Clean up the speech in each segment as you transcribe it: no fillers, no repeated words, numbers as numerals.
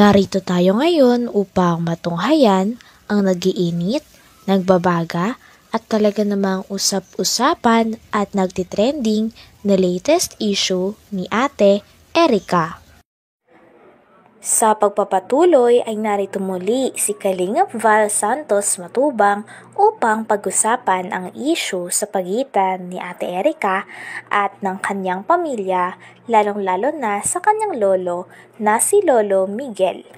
Narito tayo ngayon upang matunghayan ang nagiinit, nagbabaga at talaga namang usap-usapan at nagtitrending na latest issue ni Ate Erica. Sa pagpapatuloy ay narito muli si Kalingap Val Santos Matubang upang pag-usapan ang issue sa pagitan ni Ate Erica at ng kanyang pamilya, lalong-lalo na sa kanyang lolo na si Lolo Miguel.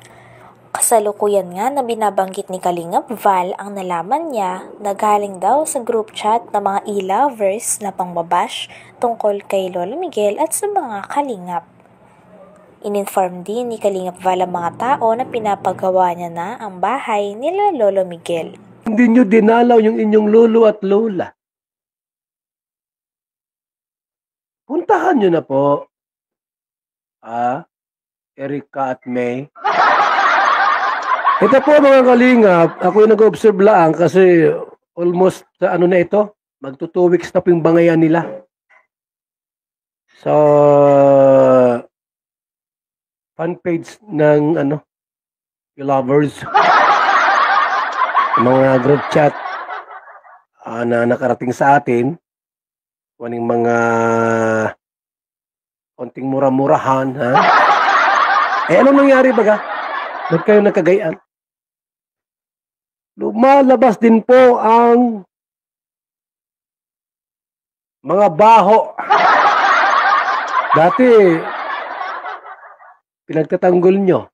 Kasalukuyan nga na binabanggit ni Kalingap Val ang nalaman niya na galing daw sa group chat ng mga e-lovers na pangbabash tungkol kay Lolo Miguel at sa mga kalingap. Ininform din ni Kalingap Val ang mga tao na pinapagawa niya na ang bahay nila Lolo Miguel. Hindi nyo dinalaw yung inyong lolo at lola. Puntahan nyo na po. Erica at May. Ito po mga kalingap, ako yung nag-observe lang kasi almost ano na ito, magto 2 weeks na po yung bangayan nila. So, fan page ng lovers. Mga group chat na nakarating sa atin. Kuning mga konting mura-murahan, ha? Anong nangyari baga? Ba't kayo nagkagayaan? Lumalabas din po ang mga baho. Dati, pinagtatanggol nyo,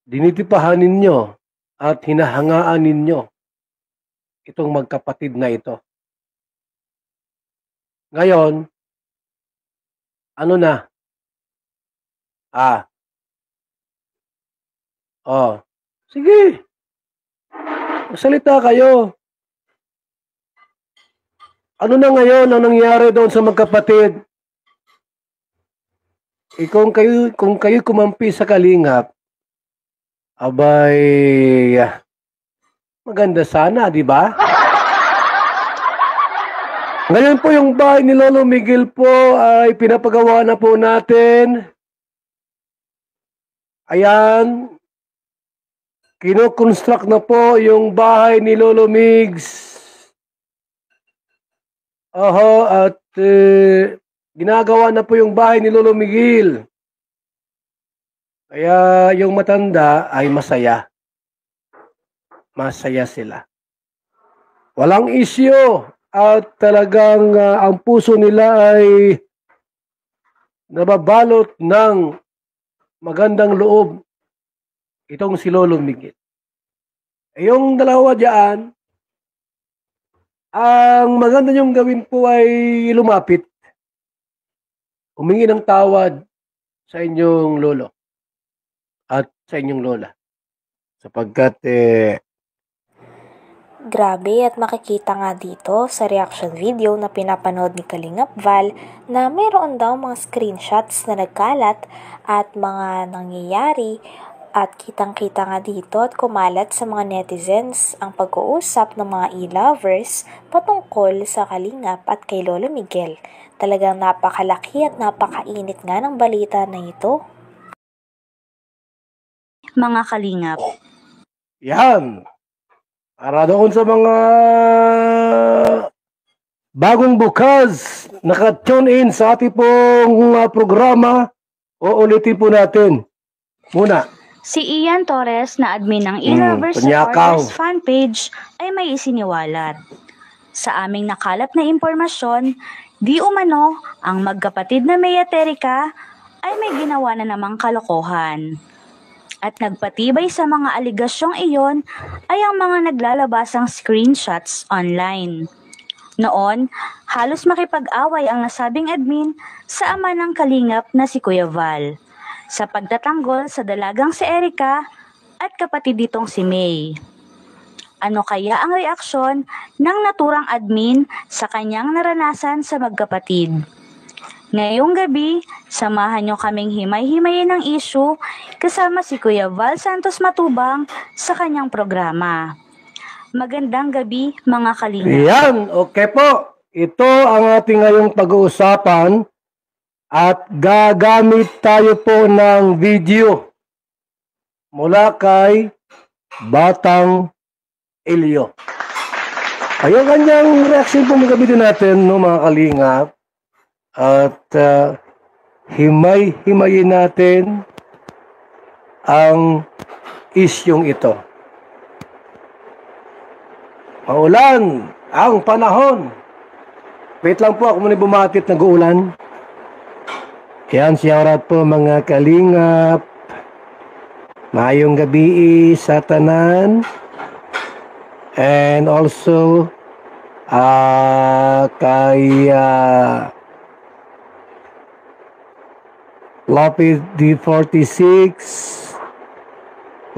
dinitipahanin nyo, at hinahangaan ninyo itong magkapatid na ito. Ngayon, ano na? Sige. Magsalita kayo. Ano na ngayon ang nangyari doon sa magkapatid? Kung kayo kumampi sa kalingap, abay, maganda sana, di ba? Ngayon po yung bahay ni Lolo Miguel po ay pinapagawa na po natin. Ayan, kino-construct na po yung bahay ni Lolo Migs. At ginagawa na po yung bahay ni Lolo Miguel. Kaya yung matanda ay masaya. Masaya sila. Walang isyu. At talagang ang puso nila ay nababalot ng magandang loob. Itong si Lolo Miguel. Yung dalawa dyan, ang maganda niyong gawin po ay lumapit. Humingi ng tawad sa inyong lolo at sa inyong lola. Sapagkat Grabe at makikita nga dito sa reaction video na pinapanood ni Kalingap Val na mayroon daw mga screenshots na nagkalat at mga nangyayari at kitang-kita nga dito at kumalat sa mga netizens ang pag-uusap ng mga e-lovers patungkol sa Kalingap at kay Lolo Miguel. Talagang napakalaki at napakainit nga ng balita na ito. Mga kalingap. Yan. Para doon sa mga bagong bukas, naka-tune in sa ating pong programa, uulitin po natin. Muna. Si Ian Torres na admin ng e-lovers sa Orders fanpage ay may isiniwalat. Sa aming nakalap na impormasyon, di umano ang magkapatid na May at Erica ay may ginawa na namang kalokohan. At nagpatibay sa mga aligasyong iyon ay ang mga naglalabasang screenshots online. Noon, halos makipag-away ang nasabing admin sa ama ng kalingap na si Kuya Val sa pagtatanggol sa dalagang si Erica at kapatid nitong si May. Ano kaya ang reaksyon ng naturang admin sa kanyang naranasan sa magkapatid? Ngayong gabi, samahan nyo kaming himay-himayin ng issue kasama si Kuya Val Santos Matubang sa kanyang programa. Magandang gabi mga kalingap. Yan, okay po. Ito ang ating ngayong pag-uusapan At gagamit tayo po ng video mula kay Batang Elio. Ayun kanyang reaction po magamitin natin, no, mga kalingap. At himay-himayin natin ang isyong ito. Maulan ang panahon. Wait lang po, ako muna bumatit, nag-uulan. Yan, shoutout po mga kalingap. Maayong gabi sa tanan. And also kay Lapid D46,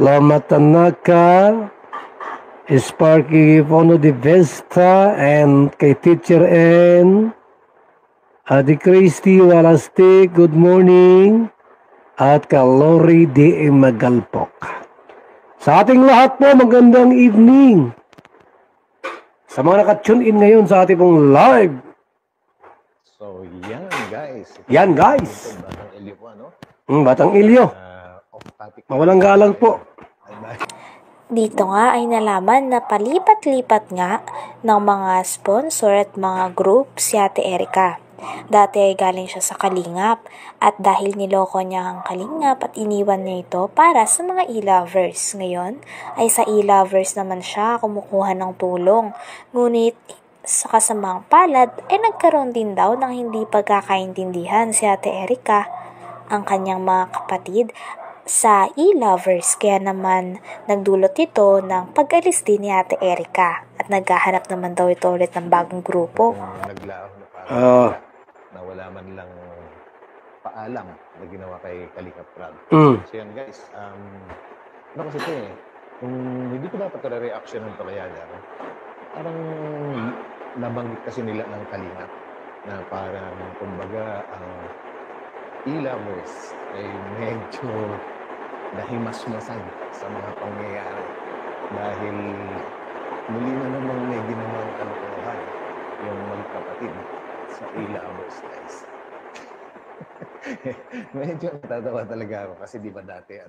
Lama Tanaka, Sparky Fono de Vesta, and kay Teacher N, Adi Christy Walastik, good morning. At kay Lori D. Magalpok. Sa ating lahat po, magandang evening. Sa mga naka-tune in ngayon sa ating pong live. So, yan guys. Yan guys. Batang Elio po, ano? Batang Elio. Off-topic. Mawalang galang po. Dito nga ay nalaman na palipat-lipat nga ng mga sponsor at mga group si Ate Erica. Dati ay galing siya sa Kalingap at dahil niloko niya ang Kalingap at iniwan niya ito para sa mga e-lovers. Ngayon ay sa e-lovers naman siya kumukuha ng tulong. Ngunit sa kasamang palad ay nagkaroon din daw ng hindi pagkakaintindihan si Ate Erica, ang kanyang mga kapatid, sa e-lovers, kaya naman nagdulot ito ng pag-alis din ni Ate Erica at naghahanap naman daw ito ulit ng bagong grupo. Naglaho na parang na wala man lang paalam na ginawa kay Kalingap Rab. So yan guys, ano kasi ito kung hindi ko dapat reaction ng kaya parang nabanggit kasi nila ng Kalingap na parang kumbaga ang e-lovers ay medyo nahimasmasan sa mga pangyayari dahil muli na namang may ginawang kalokohan yung magkapatid sa e-lovers guys. Medyo natatawa talaga ako kasi di ba dati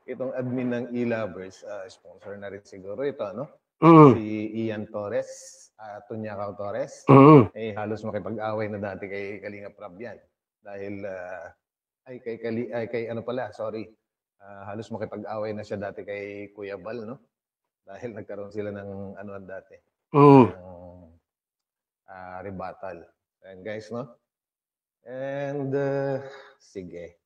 itong admin ng e-lovers, sponsor na rin siguro ito, si Ian Torres, Tunyakaw Torres, halos makipag-away na dati kay Kalingap Rab yan. Dahil, halos makipag-away na siya dati kay Kuya Bal, no? Dahil nagkaroon sila ng anuan dati. Rebuttal. And guys, no? And, sige.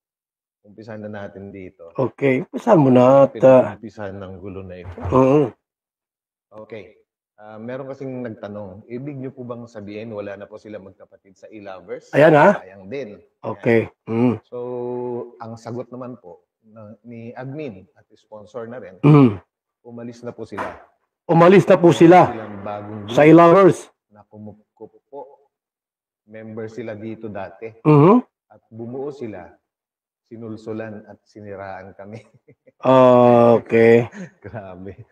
Umpisahan na natin dito. Okay, umpisahan mo na. Umpisahan ng gulo na ito. Okay. Meron kasing nagtanong, ibig niyo po bang sabihin wala na po sila magkapatid sa e-lovers? Ayan ha? Sayang din. Okay. So, ang sagot naman po ni admin at sponsor na rin, umalis na po sila. Umalis na po sila sa e-lovers. Na kumukup po. Member sila dito dati. At bumuo sila. Sinulsulan at siniraan kami. Okay. Grabe.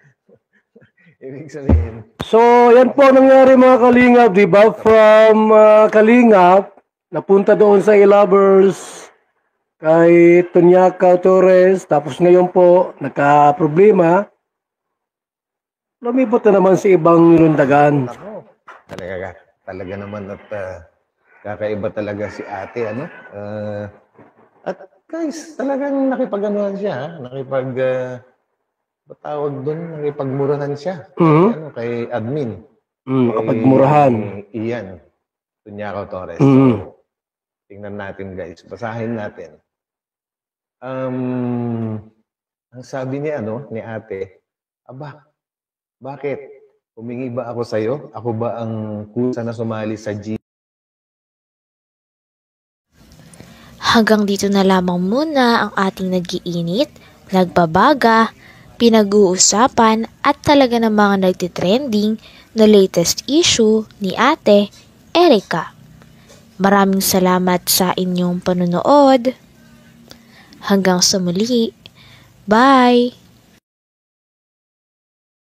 Ibig sabihin. So, yan po nangyari mga Kalingap, di ba? From Kalingap, napunta doon sa e-lovers kay Tunyakaw Torres. Tapos ngayon po, nagka-problema. Lumipot na naman sa ibang lundagan. Talaga naman at kakaiba talaga si ate, at guys, talagang nakipag-anuhan siya, patawag doon, nakipagmurahan siya. Kay admin. Kapagmurahan. Iyan. Tunyakaw Torres. So, tingnan natin guys. Basahin natin. Ang sabi niya, ni ate, bakit? Humingi ba ako sa'yo? Ako ba ang kusa na sumali sa G? Hanggang dito na lamang muna ang ating nag-iinit, nagbabaga, pinag-uusapan at talaga ng mga nagtitrending na latest issue ni Ate Erica. Maraming salamat sa inyong panunood. Hanggang sa muli. Bye!